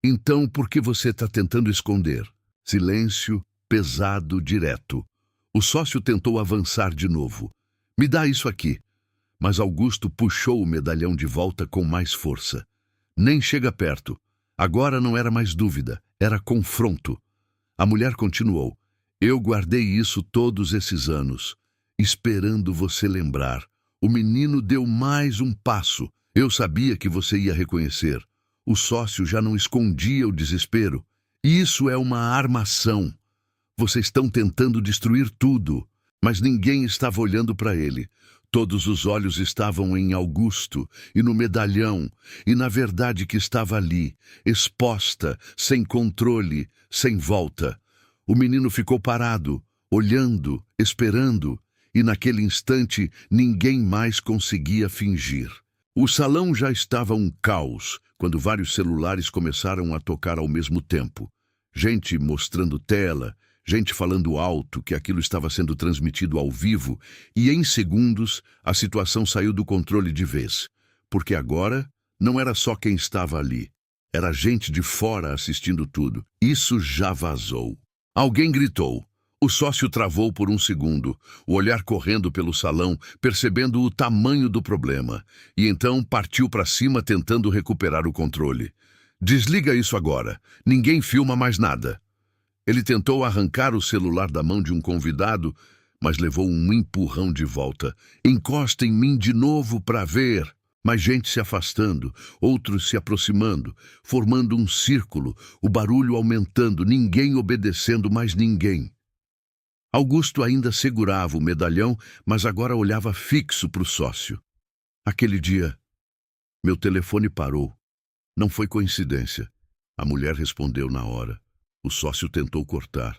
Então, por que você está tentando esconder? Silêncio, pesado, direto. O sócio tentou avançar de novo. Me dá isso aqui. Mas Augusto puxou o medalhão de volta com mais força. Nem chega perto. Agora não era mais dúvida, era confronto. A mulher continuou. Eu guardei isso todos esses anos, esperando você lembrar. O menino deu mais um passo. Eu sabia que você ia reconhecer. O sócio já não escondia o desespero. Isso é uma armação. Vocês estão tentando destruir tudo, mas ninguém estava olhando para ele. Todos os olhos estavam em Augusto e no medalhão, e na verdade que estava ali, exposta, sem controle, sem volta. O menino ficou parado, olhando, esperando, e naquele instante ninguém mais conseguia fingir. O salão já estava um caos, quando vários celulares começaram a tocar ao mesmo tempo. Gente mostrando tela, gente falando alto que aquilo estava sendo transmitido ao vivo, e em segundos a situação saiu do controle de vez. Porque agora não era só quem estava ali, era gente de fora assistindo tudo. Isso já vazou. Alguém gritou. O sócio travou por um segundo, o olhar correndo pelo salão, percebendo o tamanho do problema, e então partiu para cima tentando recuperar o controle. Desliga isso agora. Ninguém filma mais nada. Ele tentou arrancar o celular da mão de um convidado, mas levou um empurrão de volta. Encosta em mim de novo para ver. Mais gente se afastando, outros se aproximando, formando um círculo, o barulho aumentando, ninguém obedecendo mais ninguém. Augusto ainda segurava o medalhão, mas agora olhava fixo para o sócio. Aquele dia, meu telefone parou. Não foi coincidência. A mulher respondeu na hora. O sócio tentou cortar.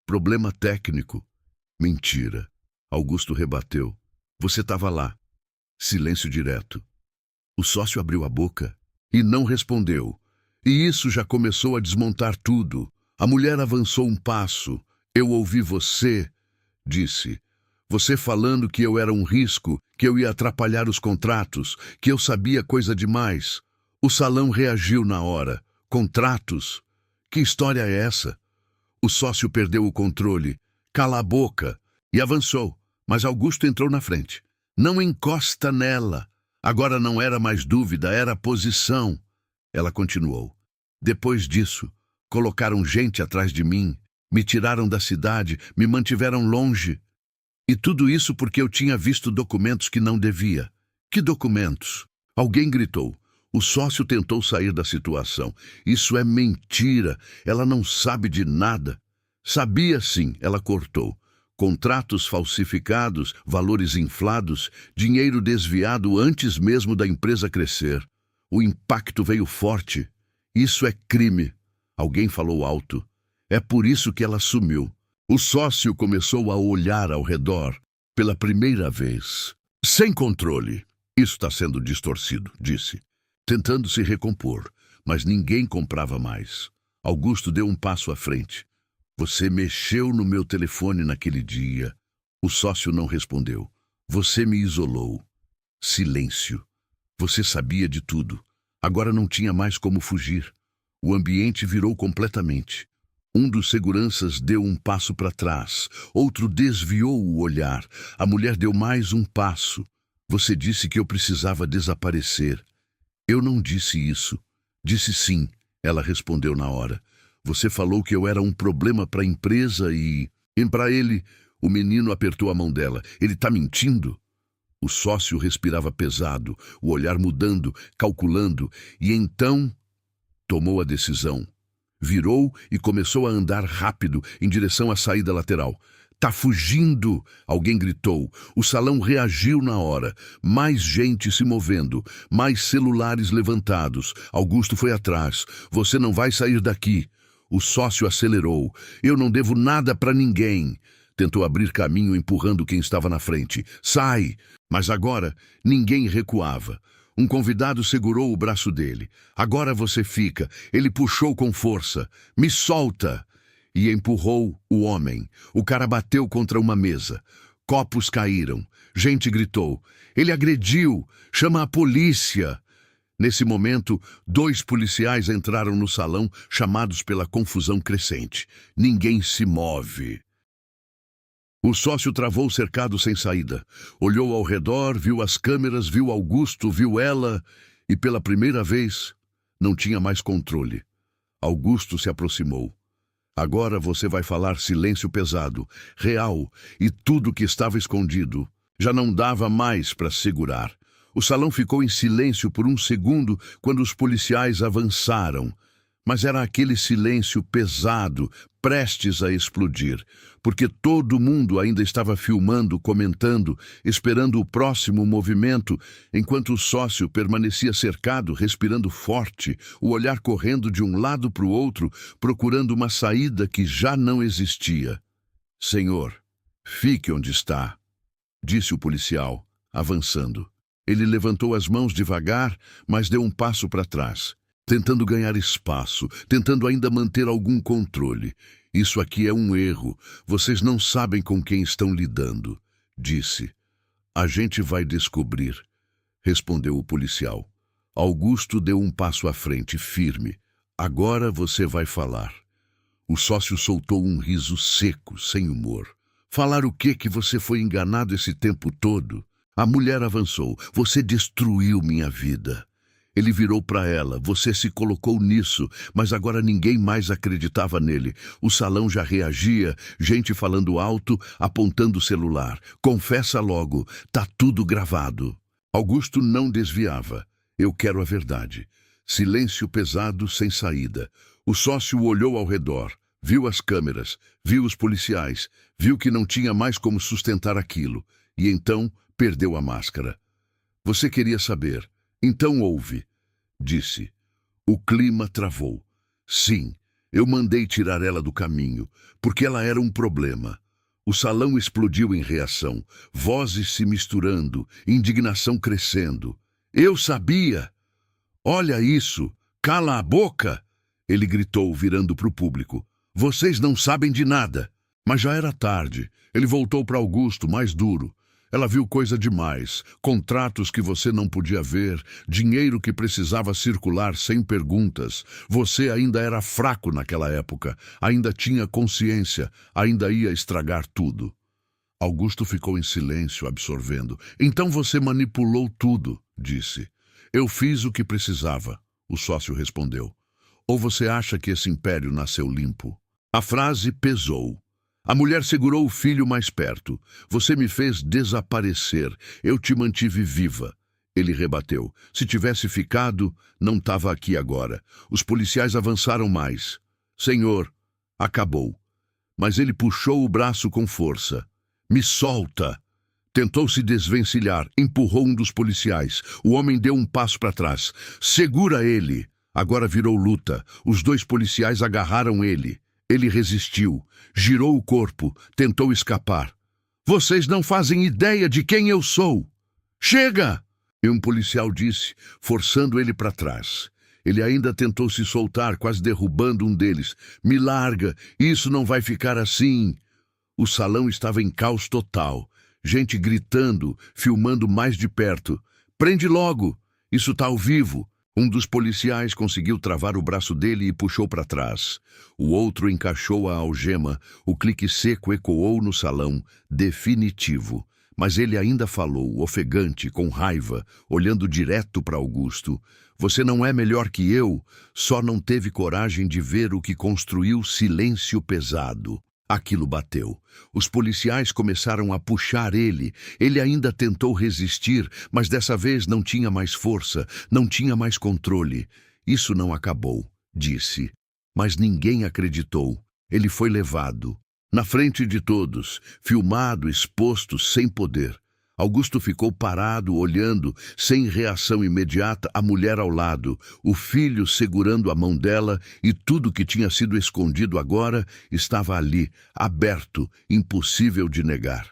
Problema técnico. Mentira. Augusto rebateu. Você estava lá. Silêncio direto. O sócio abriu a boca e não respondeu. E isso já começou a desmontar tudo. A mulher avançou um passo. Eu ouvi você, disse. Você falando que eu era um risco, que eu ia atrapalhar os contratos, que eu sabia coisa demais. O salão reagiu na hora. Contratos? Que história é essa? O sócio perdeu o controle. Cala a boca. E avançou. Mas Augusto entrou na frente. Não encosta nela. Agora não era mais dúvida, era posição. Ela continuou. Depois disso, colocaram gente atrás de mim, me tiraram da cidade, me mantiveram longe. E tudo isso porque eu tinha visto documentos que não devia. Que documentos? Alguém gritou. O sócio tentou sair da situação. Isso é mentira. Ela não sabe de nada. Sabia sim, ela cortou. Contratos falsificados, valores inflados, dinheiro desviado antes mesmo da empresa crescer. O impacto veio forte. Isso é crime. Alguém falou alto. É por isso que ela sumiu. O sócio começou a olhar ao redor pela primeira vez. Sem controle. Isso está sendo distorcido, disse. Tentando se recompor, mas ninguém comprava mais. Augusto deu um passo à frente. Você mexeu no meu telefone naquele dia. O sócio não respondeu. Você me isolou. Silêncio. Você sabia de tudo. Agora não tinha mais como fugir. O ambiente virou completamente. Um dos seguranças deu um passo para trás. Outro desviou o olhar. A mulher deu mais um passo. Você disse que eu precisava desaparecer. Eu não disse isso. Disse sim, ela respondeu na hora. Você falou que eu era um problema para a empresa e para ele, o menino apertou a mão dela. Ele está mentindo? O sócio respirava pesado, o olhar mudando, calculando, e então tomou a decisão. Virou e começou a andar rápido em direção à saída lateral. Tá fugindo! Alguém gritou. O salão reagiu na hora. Mais gente se movendo, mais celulares levantados. Augusto foi atrás. Você não vai sair daqui. O sócio acelerou. Eu não devo nada para ninguém. Tentou abrir caminho empurrando quem estava na frente. Sai! Mas agora ninguém recuava. Um convidado segurou o braço dele. Agora você fica. Ele puxou com força. Me solta! E empurrou o homem. O cara bateu contra uma mesa. Copos caíram. Gente gritou. Ele agrediu. Chama a polícia. Nesse momento, 2 policiais entraram no salão, chamados pela confusão crescente. Ninguém se move. O sócio travou o cercado sem saída. Olhou ao redor, viu as câmeras, viu Augusto, viu ela, e pela primeira vez, não tinha mais controle. Augusto se aproximou. Agora você vai falar silêncio pesado, real, e tudo que estava escondido. Já não dava mais para segurar. O salão ficou em silêncio por um segundo quando os policiais avançaram. Mas era aquele silêncio pesado, prestes a explodir, porque todo mundo ainda estava filmando, comentando, esperando o próximo movimento, enquanto o sócio permanecia cercado, respirando forte, o olhar correndo de um lado para o outro, procurando uma saída que já não existia. "Senhor, fique onde está", disse o policial, avançando. Ele levantou as mãos devagar, mas deu um passo para trás, tentando ganhar espaço, tentando ainda manter algum controle. "Isso aqui é um erro. Vocês não sabem com quem estão lidando", disse. "A gente vai descobrir", respondeu o policial. Augusto deu um passo à frente, firme. "Agora você vai falar." O sócio soltou um riso seco, sem humor. "Falar o quê? Que você foi enganado esse tempo todo?" A mulher avançou. "Você destruiu minha vida." Ele virou para ela. "Você se colocou nisso, mas agora ninguém mais acreditava nele." O salão já reagia, gente falando alto, apontando o celular. "Confessa logo, tá tudo gravado." Augusto não desviava. "Eu quero a verdade." Silêncio pesado, sem saída. O sócio olhou ao redor, viu as câmeras, viu os policiais, viu que não tinha mais como sustentar aquilo. E então perdeu a máscara. "Você queria saber. Então ouve", disse. O clima travou. "Sim, eu mandei tirar ela do caminho, porque ela era um problema." O salão explodiu em reação, vozes se misturando, indignação crescendo. "Eu sabia! Olha isso! Cala a boca!" Ele gritou, virando para o público. "Vocês não sabem de nada." Mas já era tarde. Ele voltou para Augusto, mais duro. "Ela viu coisa demais, contratos que você não podia ver, dinheiro que precisava circular sem perguntas. Você ainda era fraco naquela época, ainda tinha consciência, ainda ia estragar tudo." Augusto ficou em silêncio, absorvendo. "Então você manipulou tudo", disse. "Eu fiz o que precisava", o sócio respondeu. "Ou você acha que esse império nasceu limpo?" A frase pesou. A mulher segurou o filho mais perto. "Você me fez desaparecer. Eu te mantive viva." Ele rebateu. "Se tivesse ficado, não estava aqui agora." Os policiais avançaram mais. "Senhor, acabou." Mas ele puxou o braço com força. "Me solta!" Tentou se desvencilhar, empurrou um dos policiais. O homem deu um passo para trás. "Segura ele!" Agora virou luta. Os 2 policiais agarraram ele. Ele resistiu, girou o corpo, tentou escapar. "Vocês não fazem ideia de quem eu sou!" "Chega!" E um policial disse, forçando ele para trás. Ele ainda tentou se soltar, quase derrubando um deles. "Me larga, isso não vai ficar assim." O salão estava em caos total. Gente gritando, filmando mais de perto. "Prende logo! Isso tá ao vivo!" Um dos policiais conseguiu travar o braço dele e puxou para trás. O outro encaixou a algema. O clique seco ecoou no salão, definitivo. Mas ele ainda falou, ofegante, com raiva, olhando direto para Augusto. "Você não é melhor que eu, só não teve coragem de ver o que construiu silêncio pesado." Aquilo bateu. Os policiais começaram a puxar ele. Ele ainda tentou resistir, mas dessa vez não tinha mais força, não tinha mais controle. "Isso não acabou", disse. Mas ninguém acreditou. Ele foi levado. Na frente de todos, filmado, exposto, sem poder. Augusto ficou parado, olhando, sem reação imediata, a mulher ao lado, o filho segurando a mão dela, e tudo que tinha sido escondido agora estava ali, aberto, impossível de negar.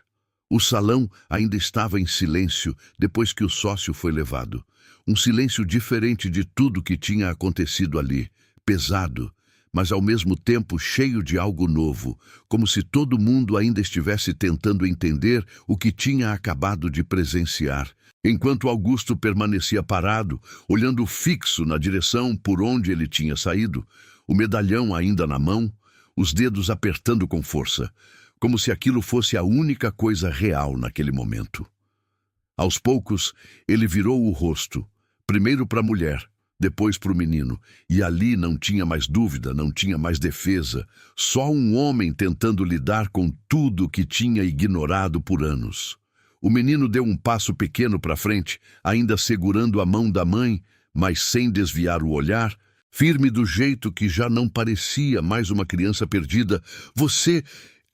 O salão ainda estava em silêncio depois que o sócio foi levado. Um silêncio diferente de tudo que tinha acontecido ali, pesado, mas ao mesmo tempo cheio de algo novo, como se todo mundo ainda estivesse tentando entender o que tinha acabado de presenciar. Enquanto Augusto permanecia parado, olhando fixo na direção por onde ele tinha saído, o medalhão ainda na mão, os dedos apertando com força, como se aquilo fosse a única coisa real naquele momento. Aos poucos, ele virou o rosto, primeiro para a mulher, depois para o menino, e ali não tinha mais dúvida, não tinha mais defesa, só um homem tentando lidar com tudo que tinha ignorado por anos. O menino deu um passo pequeno para frente, ainda segurando a mão da mãe, mas sem desviar o olhar, firme do jeito que já não parecia mais uma criança perdida. "Você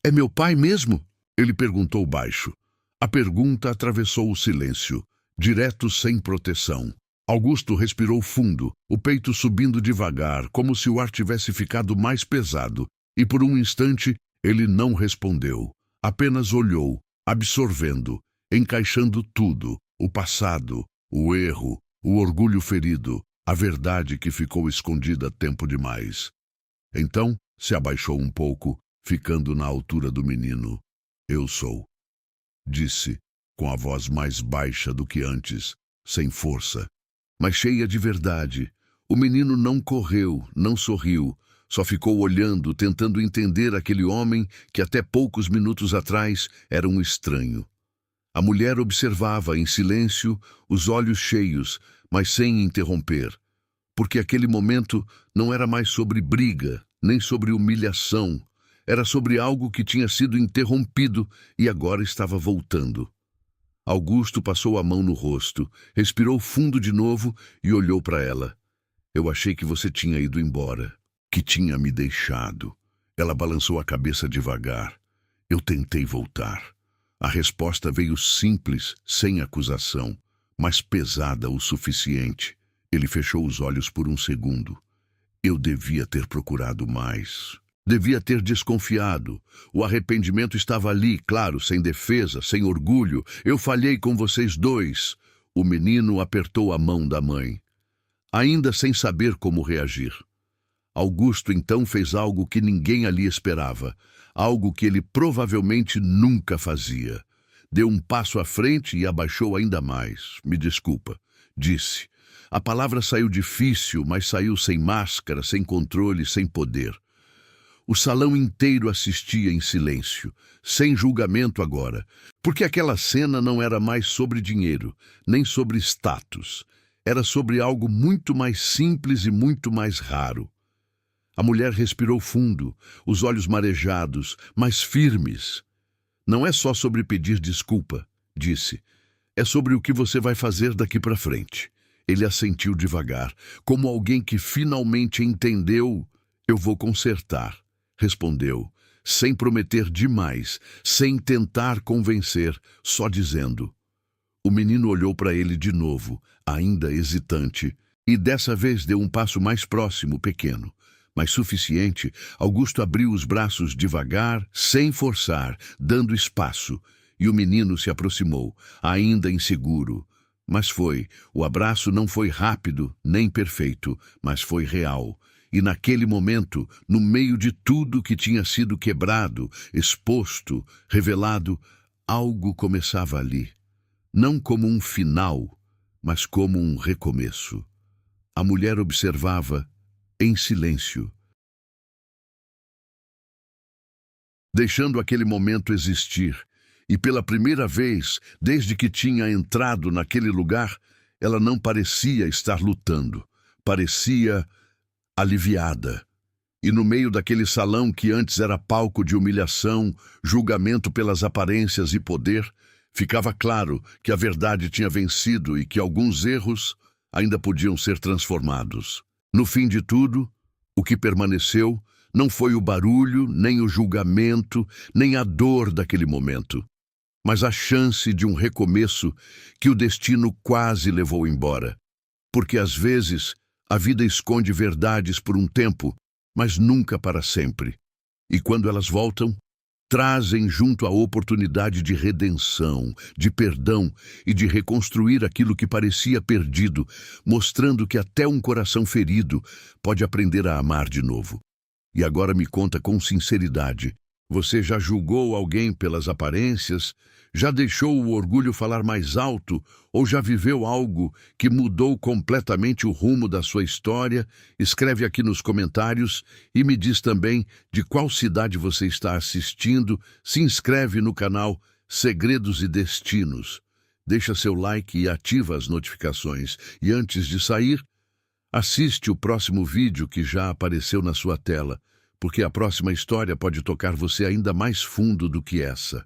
é meu pai mesmo?" Ele perguntou baixo. A pergunta atravessou o silêncio, direto, sem proteção. Augusto respirou fundo, o peito subindo devagar, como se o ar tivesse ficado mais pesado, e por um instante ele não respondeu. Apenas olhou, absorvendo, encaixando tudo, o passado, o erro, o orgulho ferido, a verdade que ficou escondida tempo demais. Então se abaixou um pouco, ficando na altura do menino. "Eu sou", disse, com a voz mais baixa do que antes, sem força, mas cheia de verdade. O menino não correu, não sorriu, só ficou olhando, tentando entender aquele homem que até poucos minutos atrás era um estranho. A mulher observava em silêncio, os olhos cheios, mas sem interromper, porque aquele momento não era mais sobre briga, nem sobre humilhação, era sobre algo que tinha sido interrompido e agora estava voltando. Augusto passou a mão no rosto, respirou fundo de novo e olhou para ela. "Eu achei que você tinha ido embora, que tinha me deixado." Ela balançou a cabeça devagar. "Eu tentei voltar." A resposta veio simples, sem acusação, mas pesada o suficiente. Ele fechou os olhos por um segundo. "Eu devia ter procurado mais. Devia ter desconfiado. O arrependimento estava ali, claro, sem defesa, sem orgulho. Eu falhei com vocês dois." O menino apertou a mão da mãe, ainda sem saber como reagir. Augusto então fez algo que ninguém ali esperava, algo que ele provavelmente nunca fazia. Deu um passo à frente e abaixou ainda mais. "Me desculpa", disse. A palavra saiu difícil, mas saiu sem máscara, sem controle, sem poder. O salão inteiro assistia em silêncio, sem julgamento agora, porque aquela cena não era mais sobre dinheiro, nem sobre status. Era sobre algo muito mais simples e muito mais raro. A mulher respirou fundo, os olhos marejados, mas firmes. "Não é só sobre pedir desculpa", disse. "É sobre o que você vai fazer daqui para frente." Ele assentiu devagar, como alguém que finalmente entendeu. "Eu vou consertar", respondeu, sem prometer demais, sem tentar convencer, só dizendo. O menino olhou para ele de novo, ainda hesitante, e dessa vez deu um passo mais próximo, pequeno, mas suficiente. Augusto abriu os braços devagar, sem forçar, dando espaço, e o menino se aproximou, ainda inseguro. Mas o abraço não foi rápido, nem perfeito, mas foi real. E naquele momento, no meio de tudo que tinha sido quebrado, exposto, revelado, algo começava ali. Não como um final, mas como um recomeço. A mulher observava, em silêncio, deixando aquele momento existir. E pela primeira vez, desde que tinha entrado naquele lugar, ela não parecia estar lutando. Parecia aliviada. E no meio daquele salão que antes era palco de humilhação, julgamento pelas aparências e poder, ficava claro que a verdade tinha vencido e que alguns erros ainda podiam ser transformados. No fim de tudo, o que permaneceu não foi o barulho, nem o julgamento, nem a dor daquele momento, mas a chance de um recomeço que o destino quase levou embora. Porque às vezes a vida esconde verdades por um tempo, mas nunca para sempre. E quando elas voltam, trazem junto a oportunidade de redenção, de perdão e de reconstruir aquilo que parecia perdido, mostrando que até um coração ferido pode aprender a amar de novo. E agora me conta com sinceridade. Você já julgou alguém pelas aparências? Já deixou o orgulho falar mais alto? Ou já viveu algo que mudou completamente o rumo da sua história? Escreve aqui nos comentários e me diz também de qual cidade você está assistindo. Se inscreve no canal Segredos e Destinos. Deixa seu like e ativa as notificações. E antes de sair, assiste o próximo vídeo que já apareceu na sua tela, porque a próxima história pode tocar você ainda mais fundo do que essa.